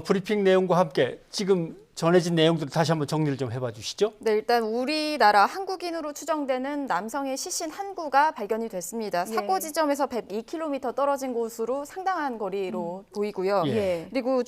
브리핑 내용과 함께 지금 전해진 내용들을 다시 한번 정리를 좀 해봐 주시죠. 네, 일단 우리나라 한국인으로 추정되는 남성의 시신 한 구가 발견이 됐습니다. 사고 지점에서 102km 떨어진 곳으로 상당한 거리로 보이고요. 그리고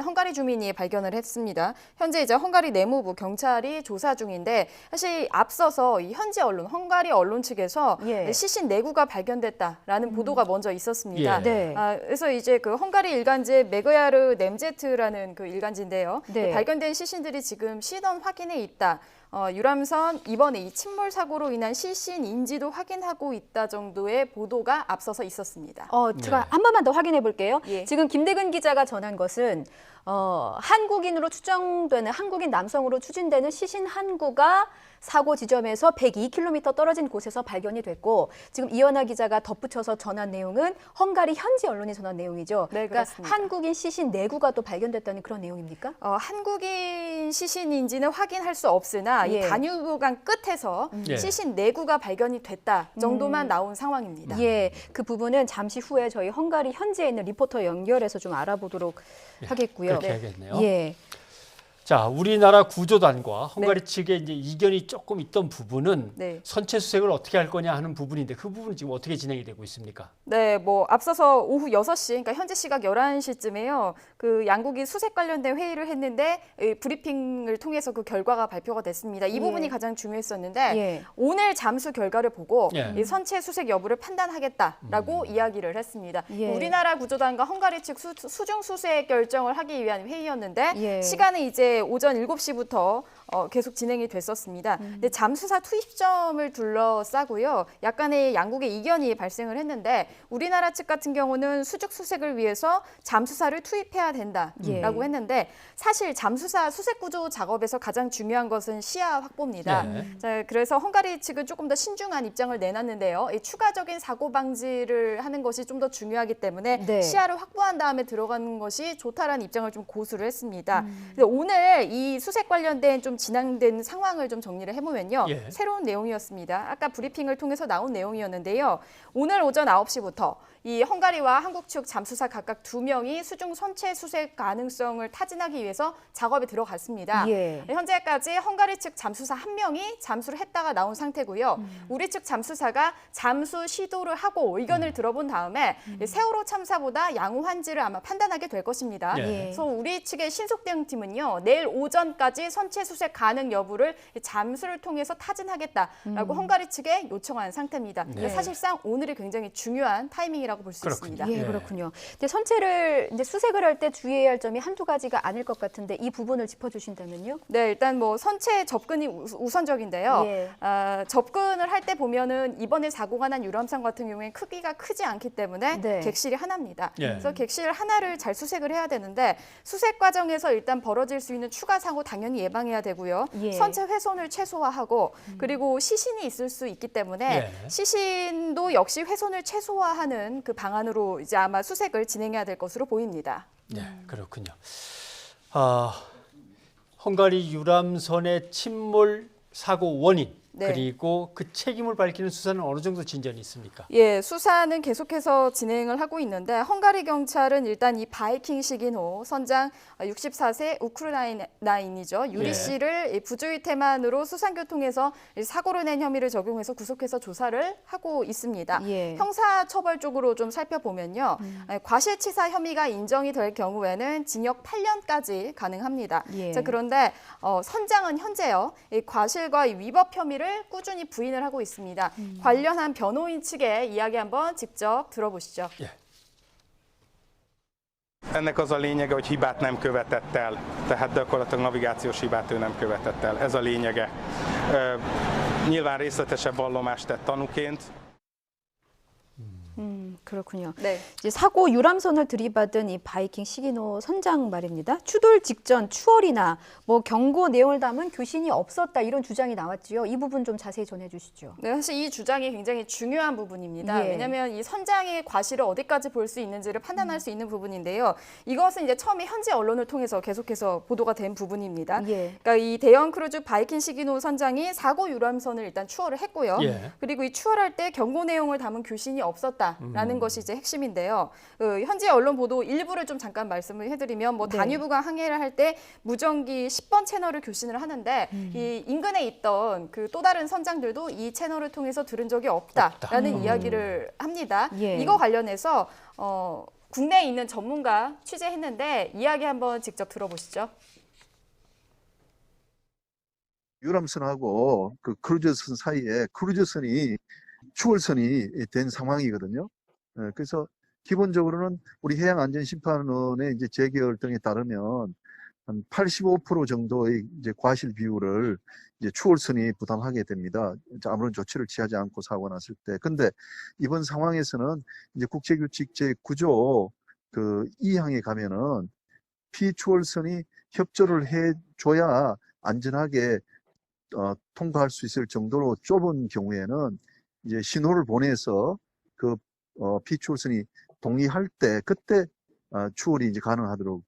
헝가리 주민이 발견을 했습니다. 현재 이제 헝가리 내무부 경찰이 조사 중인데 사실 앞서서 이 현지 언론, 헝가리 언론 측에서 시신 4구가 발견됐다라는 보도가 먼저 있었습니다. 그래서 이제 그 헝가리 일간지 메그야르 nemzet라는 그 일간지인데요. 발견된 시신들이 지금 시던 확인에 있다. 유람선 이번에 이 침몰 사고로 인한 시신인지도 확인하고 있다 정도의 보도가 앞서서 있었습니다. 제가 한 번만 더 확인해 볼게요. 지금 김대근 기자가 전한 것은 한국인으로 추정되는 한국인 남성으로 추진되는 시신 한 구가 사고 지점에서 102km 떨어진 곳에서 발견이 됐고 지금 이현아 기자가 덧붙여서 전한 내용은 헝가리 현지 언론이 전한 내용이죠. 네, 그러니까 그렇습니다. 한국인 시신 4구가 또 발견됐다는 그런 내용입니까? 한국인 시신인지는 확인할 수 없으나 이 다뉴브강 끝에서 시신 4구가 발견이 됐다 정도만 나온 상황입니다. 그 부분은 잠시 후에 저희 헝가리 현지에 있는 리포터 연결해서 좀 알아보도록 하겠고요. 그렇게 해야겠네요. 자, 우리나라 구조단과 헝가리 측의 이제 이견이 조금 있던 부분은 선체 수색을 어떻게 할 거냐 하는 부분인데 그 부분은 지금 어떻게 진행이 되고 있습니까? 네, 뭐 앞서서 오후 6시, 그러니까 현재 시각 11시쯤에요. 그 양국이 수색 관련된 회의를 했는데 브리핑을 통해서 그 결과가 발표가 됐습니다. 이 부분이 가장 중요했었는데 오늘 잠수 결과를 보고 이 선체 수색 여부를 판단하겠다라고 이야기를 했습니다. 우리나라 구조단과 헝가리 측 수중 수색 결정을 하기 위한 회의였는데 시간은 이제 오전 7시부터 계속 진행이 됐었습니다. 근데 잠수사 투입점을 둘러싸고요. 약간의 양국의 이견이 발생을 했는데 우리나라 측 같은 경우는 수중 수색을 위해서 잠수사를 투입해야 된다라고 했는데 사실 잠수사 수색 구조 작업에서 가장 중요한 것은 시야 확보입니다. 자, 그래서 헝가리 측은 조금 더 신중한 입장을 내놨는데요. 이 추가적인 사고 방지를 하는 것이 좀 더 중요하기 때문에 시야를 확보한 다음에 들어가는 것이 좋다라는 입장을 좀 고수를 했습니다. 근데 오늘 이 수색 관련된 좀 진행된 상황을 좀 정리를 해보면요. 새로운 내용이었습니다. 아까 브리핑을 통해서 나온 내용이었는데요. 오늘 오전 9시부터 이 헝가리와 한국 측 잠수사 각각 2명이 수중 선체 수색 가능성을 타진하기 위해서 작업에 들어갔습니다. 현재까지 헝가리 측 잠수사 1명이 잠수를 했다가 나온 상태고요. 우리 측 잠수사가 잠수 시도를 하고 의견을 들어본 다음에 세월호 참사보다 양호한지를 아마 판단하게 될 것입니다. 그래서 우리 측의 신속 대응팀은요. 내일 오전까지 선체 수색 가능 여부를 잠수를 통해서 타진하겠다라고 헝가리 측에 요청한 상태입니다. 사실상 오늘이 굉장히 중요한 타이밍이라고 볼 수 있습니다. 그렇군요. 근데 선체를 이제 수색을 할 때 주의해야 할 점이 한두 가지가 아닐 것 같은데 이 부분을 짚어주신다면요? 네, 일단 뭐 선체 접근이 우선적인데요. 접근을 할 때 보면은 이번에 사고가 난 유람선 같은 경우에 크기가 크지 않기 때문에 객실이 하나입니다. 그래서 객실 하나를 잘 수색을 해야 되는데 수색 과정에서 일단 벌어질 수 있는 추가 사고 당연히 예방해야 되고요. 선체 훼손을 최소화하고 그리고 시신이 있을 수 있기 때문에 시신도 역시 훼손을 최소화하는 그 방안으로 이제 아마 수색을 진행해야 될 것으로 보입니다. 네, 그렇군요. 헝가리 유람선의 침몰 사고 원인 그리고 그 책임을 밝히는 수사는 어느 정도 진전이 있습니까? 수사는 계속해서 진행을 하고 있는데 헝가리 경찰은 일단 이 바이킹 시기노 선장 64세 우크라이나인이죠. 유리 씨를 부주의 태만으로 수상교통에서 사고로 낸 혐의를 적용해서 구속해서 조사를 하고 있습니다. 형사처벌 쪽으로 좀 살펴보면요. 과실치사 혐의가 인정이 될 경우에는 징역 8년까지 가능합니다. 자, 그런데 선장은 현재요. 이 과실과 이 위법 혐의를 꾸준히 부인을 하고 있습니다. 관련한 변호인 측의 이야기 한번 직접 들어보시죠. Ennek az a lényege, hogy hibát nem követett el, tehát gyakorlatilag navigációs hibát ő nem követett el. Ez a lényege. Nyilván részletesebb vallomást tett tanúként. 그렇군요. 이제 사고 유람선을 들이받은 이 바이킹 시기노 선장 말입니다. 추돌 직전 추월이나 뭐 경고 내용을 담은 교신이 없었다 이런 주장이 나왔지요. 이 부분 좀 자세히 전해주시죠. 네, 사실 이 주장이 굉장히 중요한 부분입니다. 왜냐하면 이 선장의 과실을 어디까지 볼 수 있는지를 판단할 수 있는 부분인데요. 이것은 이제 처음에 현지 언론을 통해서 계속해서 보도가 된 부분입니다. 그러니까 이 대형 크루즈 바이킹 시기노 선장이 사고 유람선을 일단 추월을 했고요. 그리고 이 추월할 때 경고 내용을 담은 교신이 없었다. 없다라는 것이 이제 핵심인데요. 현지 언론 보도 일부를 좀 잠깐 말씀을 해드리면 뭐 네. 다뉴브가 항해를 할 때 무전기 10번 채널을 교신을 하는데 이 인근에 있던 그 또 다른 선장들도 이 채널을 통해서 들은 적이 없다라는 이야기를 합니다. 예. 이거 관련해서 국내에 있는 전문가 취재했는데 이야기 한번 직접 들어보시죠. 유람선하고 그 크루즈선 사이에 크루즈선이 추월선이 된 상황이거든요. 그래서 기본적으로는 우리 해양안전심판원의 이제 재결 등에 따르면 한 85% 정도의 이제 과실 비율을 이제 추월선이 부담하게 됩니다. 아무런 조치를 취하지 않고 사고가 났을 때. 근데 이번 상황에서는 이제 국제규칙 제9조 그 2항에 가면은 피추월선이 협조를 해줘야 안전하게 통과할 수 있을 정도로 좁은 경우에는 이제 신호를 보내서 그 피추월선이 동의할 때 그때 추월이 이제 가능하도록.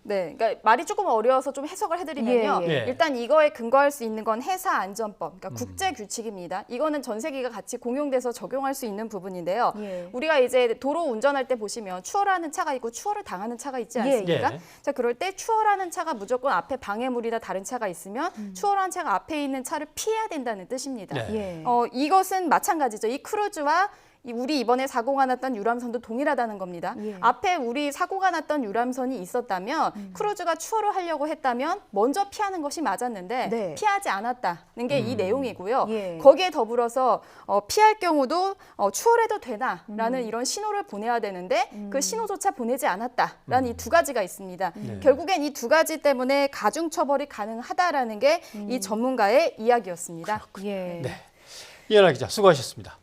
네, 그러니까 말이 조금 어려워서 좀 해석을 해드리면요. 예. 일단 이거에 근거할 수 있는 건 해사안전법, 그러니까 국제 규칙입니다. 이거는 전 세계가 같이 공용돼서 적용할 수 있는 부분인데요. 예. 우리가 이제 도로 운전할 때 보시면 추월하는 차가 있고 추월을 당하는 차가 있지 않습니까? 예. 자, 그럴 때 추월하는 차가 무조건 앞에 방해물이나 다른 차가 있으면 추월한 차가 앞에 있는 차를 피해야 된다는 뜻입니다. 네. 예. 이것은 마찬가지죠. 이 크루즈와 우리 이번에 사고가 났던 유람선도 동일하다는 겁니다. 예. 앞에 우리 사고가 났던 유람선이 있었다면 크루즈가 추월을 하려고 했다면 먼저 피하는 것이 맞았는데 네. 피하지 않았다는 게 이 내용이고요. 예. 거기에 더불어서 피할 경우도 추월해도 되나라는 이런 신호를 보내야 되는데 그 신호조차 보내지 않았다라는 이 두 가지가 있습니다. 결국엔 이 두 가지 때문에 가중처벌이 가능하다라는 게 이 전문가의 이야기였습니다. 예. 네. 이현아 기자 수고하셨습니다.